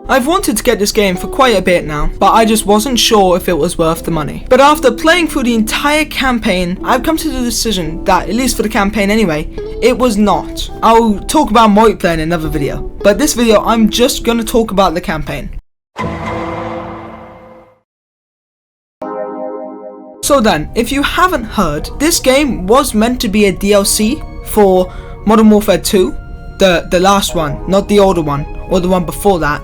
I've wanted to get this game for quite a bit now, but I just wasn't sure if it was worth the money. But after playing through the entire campaign, I've come to the decision that, at least for the campaign anyway, it was not. I'll talk about multiplayer in another video, but this video I'm just gonna talk about the campaign. So then, if you haven't heard, this game was meant to be a DLC for Modern Warfare 2, the last one, not the older one, or the one before that.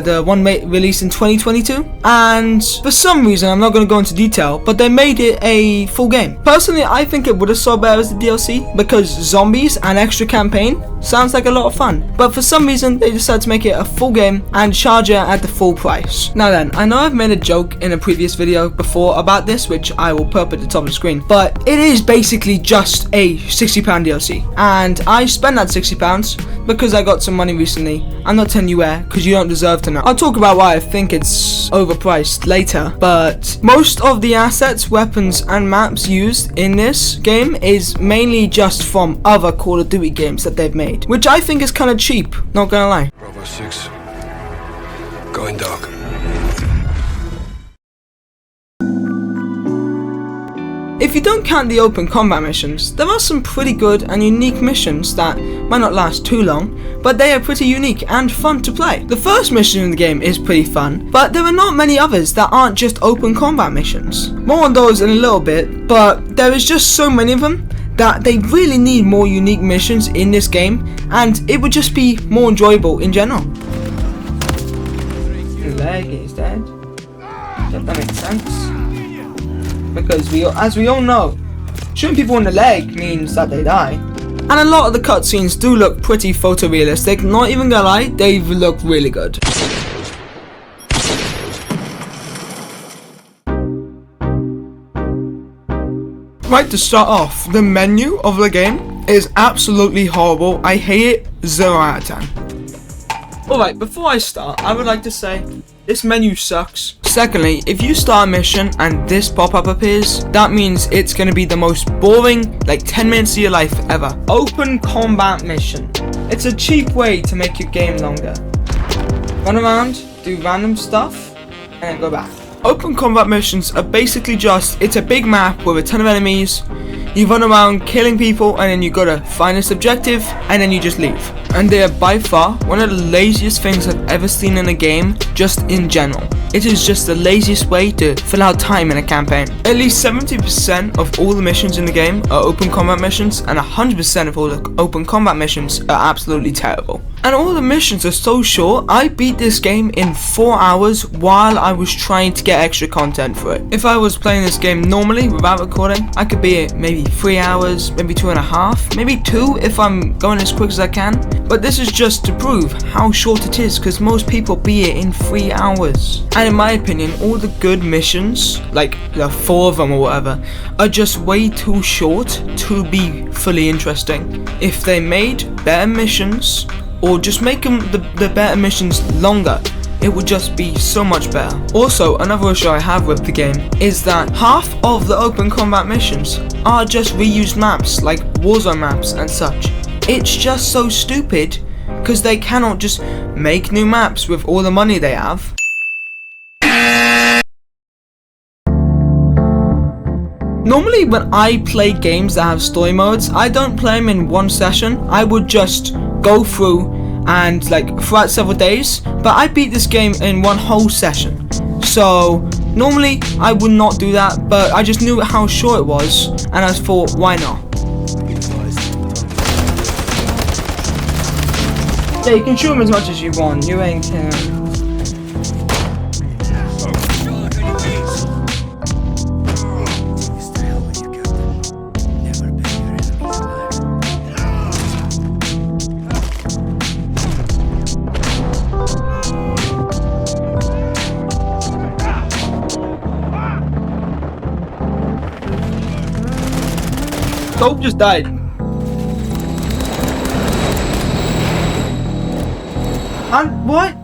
The one released in 2022, and for some reason, I'm not going to go into detail, but they made it a full game. Personally, I think it would have sold better as the DLC, because zombies and extra campaign sounds like a lot of fun, but for some reason, they decided to make it a full game and charge it at the full price. Now then, I know I've made a joke in a previous video before about this, which I will put up at the top of the screen, but it is basically just a £60 DLC, and I spent that £60 because I got some money recently. I'm not telling you where, because you don't deserve to know. I'll talk about why I think it's overpriced later, but most of the assets, weapons, and maps used in this game is mainly just from other Call of Duty games that they've made, which I think is kind of cheap, not gonna lie. Bravo 6, going dark. If you don't count the open combat missions, there are some pretty good and unique missions that might not last too long, but they are pretty unique and fun to play. The first mission in the game is pretty fun, but there are not many others that aren't just open combat missions. More on those in a little bit, but there is just so many of them that they really need more unique missions in this game, and it would just be more enjoyable in general. The leg is dead. Does that make sense? Because as we all know, shooting people in the leg means that they die. And a lot of the cutscenes do look pretty photorealistic, not even gonna lie, they look really good. Right, to start off, the menu of the game is absolutely horrible. I hate it 0 out of 10. Alright, before I start, I would like to say this menu sucks. Secondly, if you start a mission and this pop-up appears, that means it's going to be the most boring, like 10 minutes of your life ever. Open combat mission. It's a cheap way to make your game longer. Run around, do random stuff, and then go back. Open combat missions are basically just, it's a big map with a ton of enemies, you run around killing people, and then you gotta find this objective, and then you just leave. And they are by far one of the laziest things I've ever seen in a game, just in general. It is just the laziest way to fill out time in a campaign. At least 70% of all the missions in the game are open combat missions, and 100% of all the open combat missions are absolutely terrible. And all the missions are so short, I beat this game in 4 hours while I was trying to get extra content for it. If I was playing this game normally without recording, I could beat it maybe 3 hours, maybe 2.5, maybe 2 if I'm going as quick as I can. But this is just to prove how short it is, because most people beat it in 3 hours. And in my opinion, all the good missions, like the 4 of them or whatever, are just way too short to be fully interesting. If they made better missions, or just make them the better missions longer, it would just be so much better. Also, another issue I have with the game is that half of the open combat missions are just reused maps, like Warzone maps and such. It's just so stupid, because they cannot just make new maps with all the money they have. Normally when I play games that have story modes, I don't play them in one session. I would just go through and like throughout several days, but I beat this game in one whole session. So normally I would not do that, but I just knew how short it was, and I thought, why not? Yeah, you can shoot him as much as you want, you ain't caring. Dope just died. And what?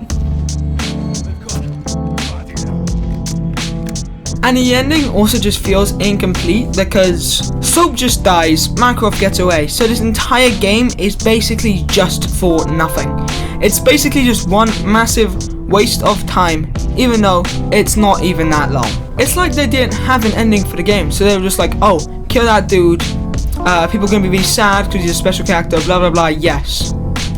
And the ending also just feels incomplete because Soap just dies, Makarov gets away, so this entire game is basically just for nothing. It's basically just one massive waste of time, even though it's not even that long. It's like they didn't have an ending for the game, so they were just like, oh, kill that dude, people are gonna be really sad because he's a special character, blah blah blah, yes.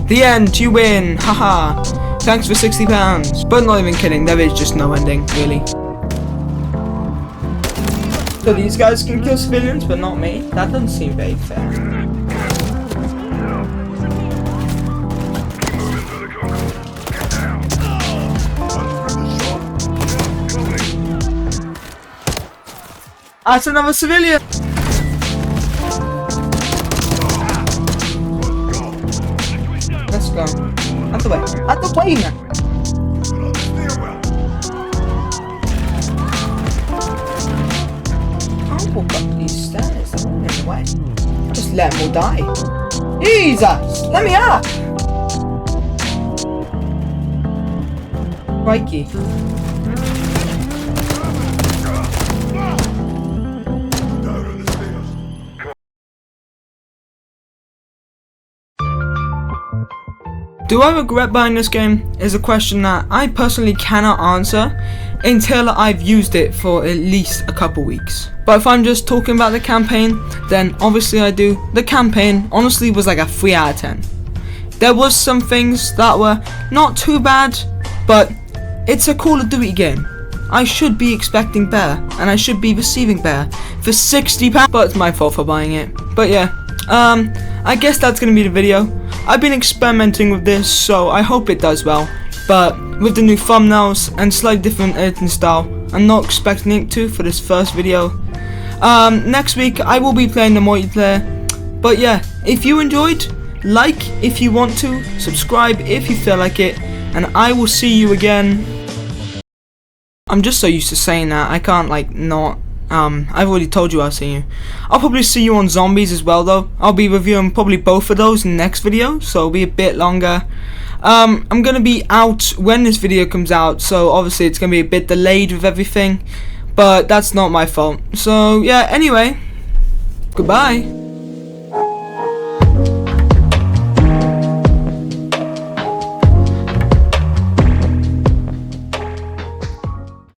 The end, you win, haha, thanks for £60. But not even kidding, there is just no ending, really. So these guys can kill civilians, but not me? That doesn't seem very fair. That's another civilian! Let's go. Out the way. Out the way, man! Walk up these stairs, they're all in the way. Just let them all die. Jesus! Let me up! Crikey. Do I regret buying this game is a question that I personally cannot answer until I've used it for at least a couple weeks. But if I'm just talking about the campaign, then obviously I do. The campaign honestly was like a 3 out of 10. There was some things that were not too bad, but it's a Call of Duty game. I should be expecting better, and I should be receiving better for £60, but it's my fault for buying it. But yeah, I guess that's gonna be the video. I've been experimenting with this, so I hope it does well. But with the new thumbnails and slightly different editing style, I'm not expecting it to for this first video. Next week I will be playing the multiplayer. But yeah, if you enjoyed, like if you want to, subscribe if you feel like it, and I will see you again. I'm just so used to saying that, I can't like not. I've already told you I'll see you. I'll probably see you on zombies as well though. I'll be reviewing probably both of those in the next video, so it'll be a bit longer. I'm gonna be out when this video comes out, so obviously it's gonna be a bit delayed with everything, but that's not my fault. So yeah, anyway, goodbye.